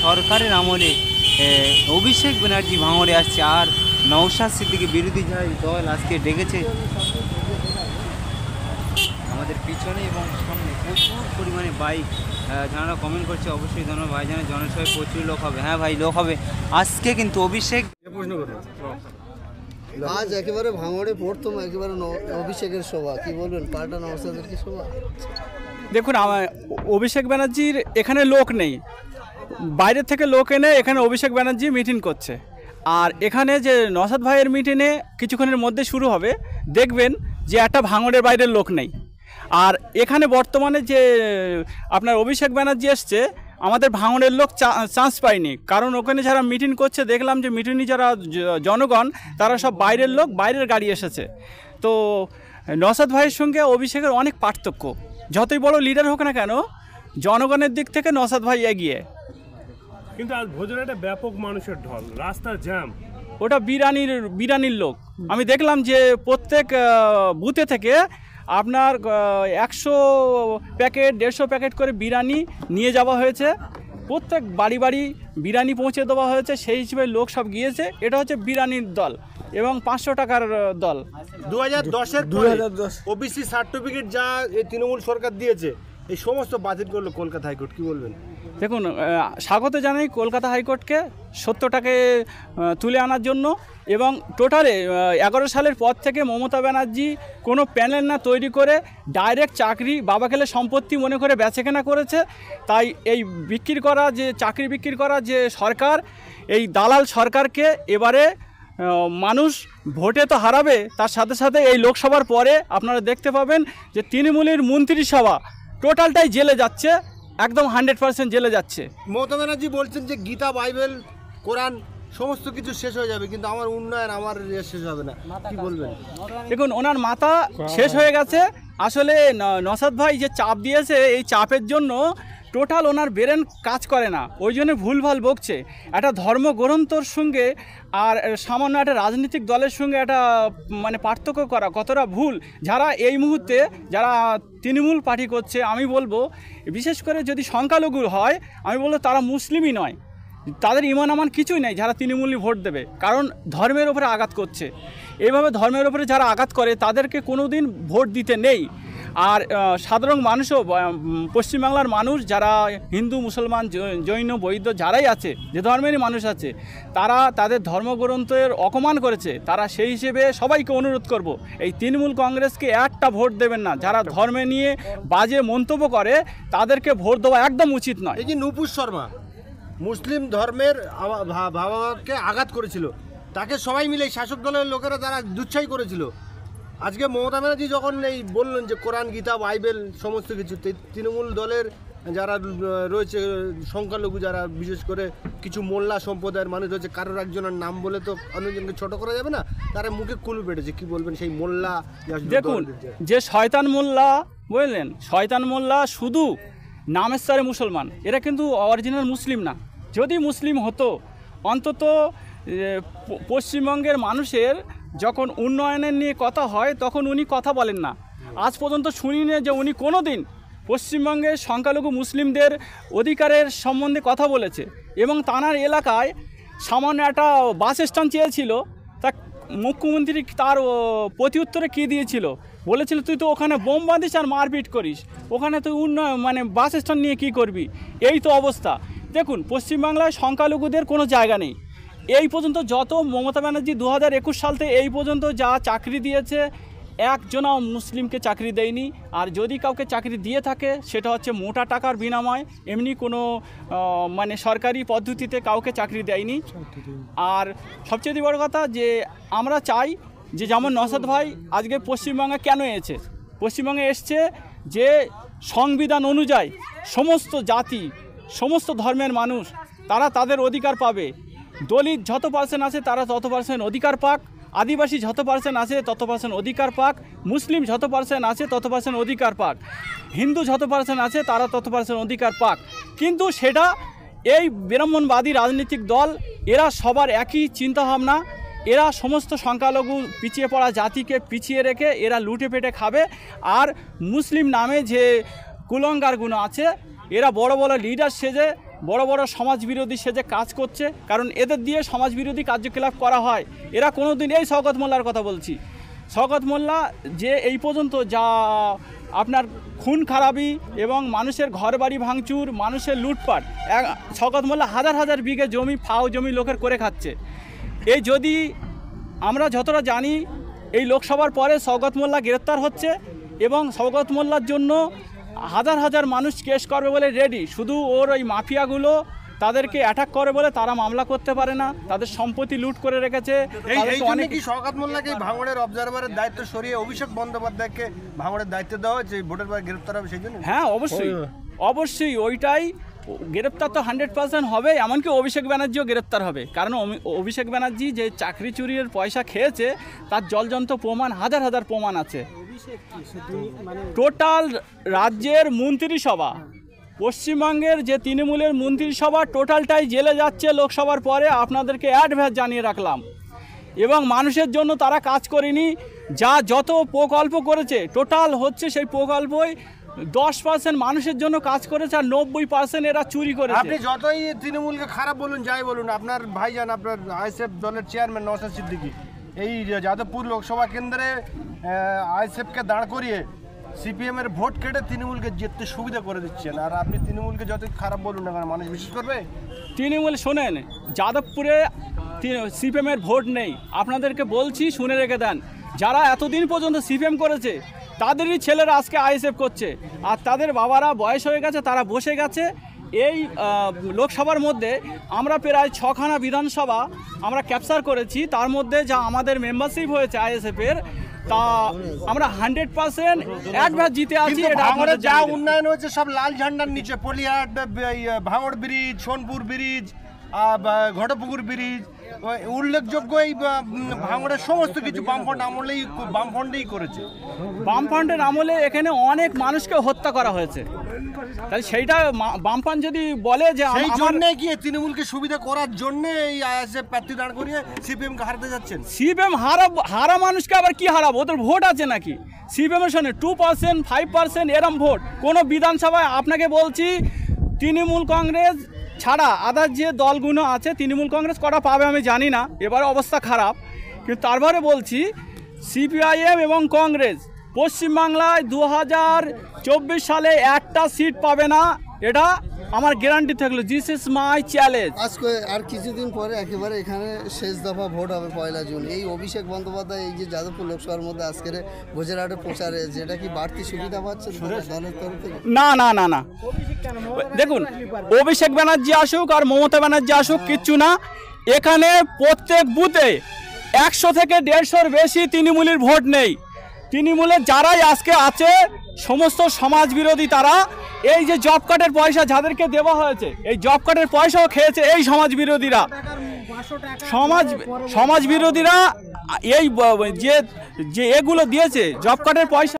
সরকারের আমলে অভিষেক ব্যানার্জি ভাঙড়ে আসছে, আর নওশাদ সিদ্দিকী বিরোধী দল আজকে ডেকেছে। আমাদের পিছনে এবং সামনে প্রচুর পরিমাণে বাইক, যারা কমেন্ট করছে অবশ্যই ধন্যবাদ। ভাইজানের জনসভায় প্রচুর লোক হবে। হ্যাঁ ভাই, লোক হবে আজকে, কিন্তু অভিষেক আজ একেবারে ভাঙড়ে প্রথম একেবারে অভিষেকের সভা, কি বলবেন, পাল্টা নওশাদের কি সভা? দেখুন, আমার অভিষেক ব্যানার্জির এখানে লোক নেই, বাইরের থেকে লোক এনে এখানে অভিষেক ব্যানার্জি মিটিং করছে। আর এখানে যে নওশাদ ভাইয়ের মিটিংয়ে কিছুক্ষণের মধ্যে শুরু হবে, দেখবেন যে একটা ভাঙড়ের বাইরের লোক নেই। আর এখানে বর্তমানে যে আপনার অভিষেক ব্যানার্জি এসছে, আমাদের ভাঙড়ের লোক চান্স পায়নি, কারণ ওখানে যারা মিটিং করছে দেখলাম যে মিটিংয়ে যারা জনগণ তারা সব বাইরের লোক, বাইরের গাড়ি এসেছে। তো নওশাদ ভাইয়ের সঙ্গে অভিষেকের অনেক পার্থক্য, যতই বড় লিডার হোক না কেন জনগণের দিক থেকে নওশাদ ভাই এগিয়ে। কিন্তু আজ ভোজরাটে ব্যাপক মানুষের ঢল, রাস্তা জ্যাম। ওটা বিরানির লোক। আমি দেখলাম যে প্রত্যেক বুথে থেকে আপনার 100 প্যাকেট 150 প্যাকেট করে বিরিয়ানি নিয়ে যাওয়া হয়েছে, প্রত্যেক বাড়ি বাড়ি বিরিয়ানি পৌঁছে দেওয়া হয়েছে। সেই হিসেবে লোক সব গিয়েছে। এটা হচ্ছে বিরিয়ানির দল এবং 500 টাকার দল। 2010 ওবিসি সার্টিফিকেট যা এই তৃণমূল সরকার দিয়েছে, এই সমস্ত বাতিল করলো কলকাতা হাইকোর্ট, কি বলবেন? দেখুন, স্বাগত জানাই কলকাতা হাইকোর্টকে 70টাকে তুলে আনার জন্য। এবং টোটালে 11 সালের পর থেকে মমতা ব্যানার্জি কোনো প্যানেল না তৈরি করে ডাইরেক্ট চাকরি বাবা খেলে সম্পত্তি মনে করে বেচেকেনা করেছে। তাই এই চাকরি বিক্রি করা যে সরকার, এই দালাল সরকারকে এবারে মানুষ ভোটে তো হারাবে, তার সাথে সাথে এই লোকসভার পরে আপনারা দেখতে পাবেন যে তৃণমূলের মন্ত্রিসভা টোটালটাই জেলে যাচ্ছে, একদম 100% জেলে যাচ্ছে। মমতা ব্যানার্জি বলছেন যে গীতা, বাইবেল, কোরআন সমস্ত কিছু শেষ হয়ে যাবে, কিন্তু আমার উন্নয়ন আমার শেষ হবে না, কি বলবেন? দেখুন, ওনার মাথা শেষ হয়ে গেছে। আসলে নওশাদ ভাই যে চাপ দিয়েছে, এই চাপের জন্য টোটাল ওনার ব্রেন কাজ করে না, ওই জন্য ভুলভাল বকছে। একটা ধর্মগ্রন্থর সঙ্গে আর সামান্য একটা রাজনৈতিক দলের সঙ্গে একটা মানে পার্থক্য করা কতটা ভুল। যারা এই মুহূর্তে যারা তৃণমূল পার্টি করছে, আমি বলবো বিশেষ করে যদি সংখ্যালঘু হয়, আমি বলবো তারা মুসলিমই নয়, তাদের ইমান আমান কিছুই নেই যারা তৃণমূলই ভোট দেবে, কারণ ধর্মের ওপরে আঘাত করছে। এইভাবে ধর্মের ওপরে যারা আঘাত করে তাদেরকে কোনো দিন ভোট দিতে নেই। আর সাধারণ মানুষও, পশ্চিমবাংলার মানুষ যারা হিন্দু, মুসলমান, জৈন, বৌদ্ধ যারাই আছে, যে ধর্মেরই মানুষ আছে, তারা তাদের ধর্মগ্রন্থের অপমান করেছে। তারা সেই হিসেবে সবাইকে অনুরোধ করব, এই তৃণমূল কংগ্রেসকে একটা ভোট দেবেন না। যারা ধর্মে নিয়ে বাজে মন্তব্য করে তাদেরকে ভোট দেওয়া একদম উচিত নয়। এই যে নুপুর শর্মা মুসলিম ধর্মের ভাবাকে আঘাত করেছিল, তাকে সবাই মিলে শাসক দলের লোকেরা তারা দুচ্ছাই করেছিল। আজকে মমতা ব্যানার্জি যখন এই বললেন যে কোরআন, গীতা, বাইবেল সমস্ত কিছু, তৃণমূল দলের যারা রয়েছে সংখ্যালঘু, যারা বিশেষ করে কিছু মোল্লা সম্প্রদায়ের মানুষ রয়েছে, কারোর একজনের নাম বলে তো অন্যজনকে ছোট করা যাবে না, তারা মুখে কুলু পেটেছে, কি বলবেন সেই মোল্লা? দেখুন, যে শয়তান মোল্লা বুঝলেন, শয়তান মোল্লা শুধু নামের স্তরে মুসলমান, এরা কিন্তু অরিজিনাল মুসলিম না। যদি মুসলিম হতো, অন্তত পশ্চিমবঙ্গের মানুষের যখন উন্নয়নের নিয়ে কথা হয় তখন উনি কথা বলেন না। আজ পর্যন্ত শুনিনি যে উনি কোনো দিন পশ্চিমবঙ্গের সংখ্যালঘু মুসলিমদের অধিকারের সম্বন্ধে কথা বলেছে। এবং তানার এলাকায় সামান্য একটা বাস স্ট্যান্ড চেয়েছিল, তা মুখ্যমন্ত্রী তার প্রতি উত্তরে কী দিয়েছিল, বলেছিল তুই তো ওখানে বোম বাঁধিস আর মারপিট করিস, ওখানে তুই মানে বাস স্ট্যান্ড নিয়ে কী করবি? এই তো অবস্থা। দেখুন, পশ্চিমবাংলায় সংখ্যালঘুদের কোনো জায়গা নেই। এই পর্যন্ত যত মমতা ব্যানার্জি 2021 সাল থেকে এই পর্যন্ত যা চাকরি দিয়েছে, একজনও মুসলিমকে চাকরি দেয়নি। আর যদি কাউকে চাকরি দিয়ে থাকে সেটা হচ্ছে মোটা টাকার বিনিময়, এমনি কোনো মানে সরকারি পদ্ধতিতে কাউকে চাকরি দেয়নি। আর সবচেয়ে বড় কথা যে আমরা চাই যে যেমন নওশাদ ভাই আজকে পশ্চিমবঙ্গে কেন এসেছে, পশ্চিমবঙ্গে এসছে যে সংবিধান অনুযায়ী সমস্ত জাতি, সমস্ত ধর্মের মানুষ তারা তাদের অধিকার পাবে। দলিত যত পার্সেন্ট আছে তারা তত পার্সেন্ট অধিকার পাক, আদিবাসী যত পার্সেন্ট আছে তত পার্সেন্ট অধিকার পাক, মুসলিম যত পার্সেন্ট আছে তত পার্সেন্ট অধিকার পাক, হিন্দু যত পার্সেন্ট আছে তারা তত পার্সেন্ট অধিকার পাক। কিন্তু সেটা এই ব্রাহ্মণবাদী রাজনৈতিক দল, এরা সবার একই চিন্তাভাবনা। এরা সমস্ত সংখ্যালঘু পিছিয়ে পড়া জাতিকে পিছিয়ে রেখে এরা লুটে পেটে খাবে। আর মুসলিম নামে যে কুলঙ্গারগুলো আছে, এরা বড় বড় লিডার সেজে বড় বড় সমাজবিরোধী সেজে কাজ করছে, কারণ এদের দিয়ে সমাজবিরোধী কার্যকলাপ করা হয়। এরা কোনো দিন, এই শওকত মোল্লার কথা বলছি, শওকত মোল্লা যে এই পর্যন্ত যা আপনার খুন খারাপি এবং মানুষের ঘরবাড়ি ভাঙচুর, মানুষের লুটপাট, শওকত মোল্লা হাজার হাজার বিঘে জমি, ফাও জমি লোকের করে খাচ্ছে। এই যদি আমরা যতটা জানি, এই লোকসভার পরে শওকত মোল্লা গ্রেপ্তার হচ্ছে এবং শওকত মোল্লার জন্য হাজার হাজার মানুষ কেস করবে বলে রেডি। শুধু ওর ওই মাফিয়াগুলো তাদেরকে অ্যাটাক করে বলে তারা মামলা করতে পারে না, তাদের সম্পত্তি লুট করে রেখেছে। এই জন্য কি শওকত মোল্লাকে ভাঙড়ের অবজারভারের দায়িত্ব সরিয়ে অভিষেক বন্দ্যোপাধ্যায়কে ভাঙড়ের দায়িত্ব দেওয়া হয়েছে, ভোটের পর গ্রেপ্তার হবে সেই জন্য? হ্যাঁ, অবশ্যই অবশ্যই ওইটাই গ্রেপ্তার তো 100% হবে। এমনকি অভিষেক ব্যানার্জিও গ্রেপ্তার হবে, কারণ অভিষেক ব্যানার্জি যে চাকরি চুরির পয়সা খেয়েছে তার জলজন্ত প্রমাণ, হাজার হাজার প্রমাণ আছে। টোটাল রাজ্যের মন্ত্রিসভা, পশ্চিমবঙ্গের যে তৃণমূলের মন্ত্রিসভা টোটালটাই জেলে যাচ্ছে লোকসভার পরে, আপনাদেরকে অ্যাডভান্স জানিয়ে রাখলাম। এবং মানুষের জন্য তারা কাজ করেনি, যত প্রকল্প করেছে টোটাল হচ্ছে সেই প্রকল্পই 10% মানুষের জন্য কাজ করেছে, আর 90% এরা চুরি করেছে। আপনি যতই তৃণমূলকে খারাপ বলুন, যাই বলুন, আপনার ভাইজান, আপনার আইএসএফ দলের চেয়ারম্যান নওশাদ সিদ্দিকী এই যাদবপুর লোকসভা কেন্দ্রে আইএসএফকে দাঁড় করিয়ে সিপিএমের ভোট কেটে তৃণমূলকে জিততে সুবিধা করে দিচ্ছেন। আর আপনি তৃণমূলকে যতই খারাপ বলুন না কেন, মানুষ বিশ্বাস করবে? তৃণমূল শোনেন, যাদবপুরে সিপিএমের ভোট নেই। আপনাদেরকে বলছি, শুনে রেখে দেন, যারা এতদিন পর্যন্ত সিপিএম করেছে তাদেরই ছেলেরা আজকে আইএসএফ করছে, আর তাদের বাবারা বয়স হয়ে গেছে, তারা বসে গেছে। এই লোকসভার মধ্যে আমরা প্রায় 6খানা বিধানসভা আমরা ক্যাপচার করেছি, তার মধ্যে যা আমাদের মেম্বারশিপ হয়েছে আইএসএফের, তা আমরা 100% একবার জিতে আছি। ভাঙড়ে যা উন্নয়ন হয়েছে সব লাল ঝান্ডার নিচে, পলিহাট, ভাঙড় bridge, Sonpur bridge, Ghatpukur bridge, উল্লেখযোগ্য এই ভাঙড়ের সমস্ত কিছু বামফ্রন্টেই করেছে। বামফ্রন্টের আমলে এখানে অনেক মানুষকে হত্যা করা হয়েছে, তাহলে সেইটা বামফ্রন্ট যদি বলে যে সেই জন্য কি তৃণমূলকে সুবিধা করার জন্য এই আইএসএফ প্রার্থী দাঁড় করিয়ে সিপিএমকে হারাতে যাচ্ছেন? সিপিএম হারা মানুষকে আবার কি হারাবো? ওদের ভোট আছে নাকি? সিপিএমের সঙ্গে 2%, 5% এরম ভোট কোনো বিধানসভায়। আপনাকে বলছি, তৃণমূল কংগ্রেস ছাড়া আদার যে দলগুলো আছে, তৃণমূল কংগ্রেস কটা পাবে আমি জানি না, এবারে অবস্থা খারাপ। কিন্তু তারপরে বলছি, সিপিআইএম এবং কংগ্রেস পশ্চিমবাংলায় 2024 সালে একটা সিট পাবে না, এটা আমার গ্যারান্টি থাকলো। This is my challenge. আজকে আর কিছুদিন পরে একেবারে এখানে শেষ দফা ভোট হবে 1 জুন। এই অভিষেক বন্দ্যোপাধ্যায় এই যে যাদবপুর লোকসভার মধ্যে আজকের ভোজেরহাটে প্রচারে, যেটা কি বাড়তি সুবিধা পাচ্ছেন দলের তরফ থেকে? না না না না, দেখুন, অভিষেক ব্যানার্জি আসুক আর মমতা ব্যানার্জি আসুক, কিচ্ছু না। এখানে প্রত্যেক বুথে 100 থেকে 150-এর বেশি তৃণমূলের ভোট নেই। তৃণমূলের যারাই আজকে আছে সমস্ত সমাজ বিরোধী। তারা এই যে জব কার্ডের পয়সা যাদেরকে দেওয়া হয়েছে, এই জব কার্ডের পয়সাও খেয়েছে এই সমাজ বিরোধীরা। সমাজ বিরোধীরা এই যে এগুলো দিয়েছে জব কার্ডের পয়সা।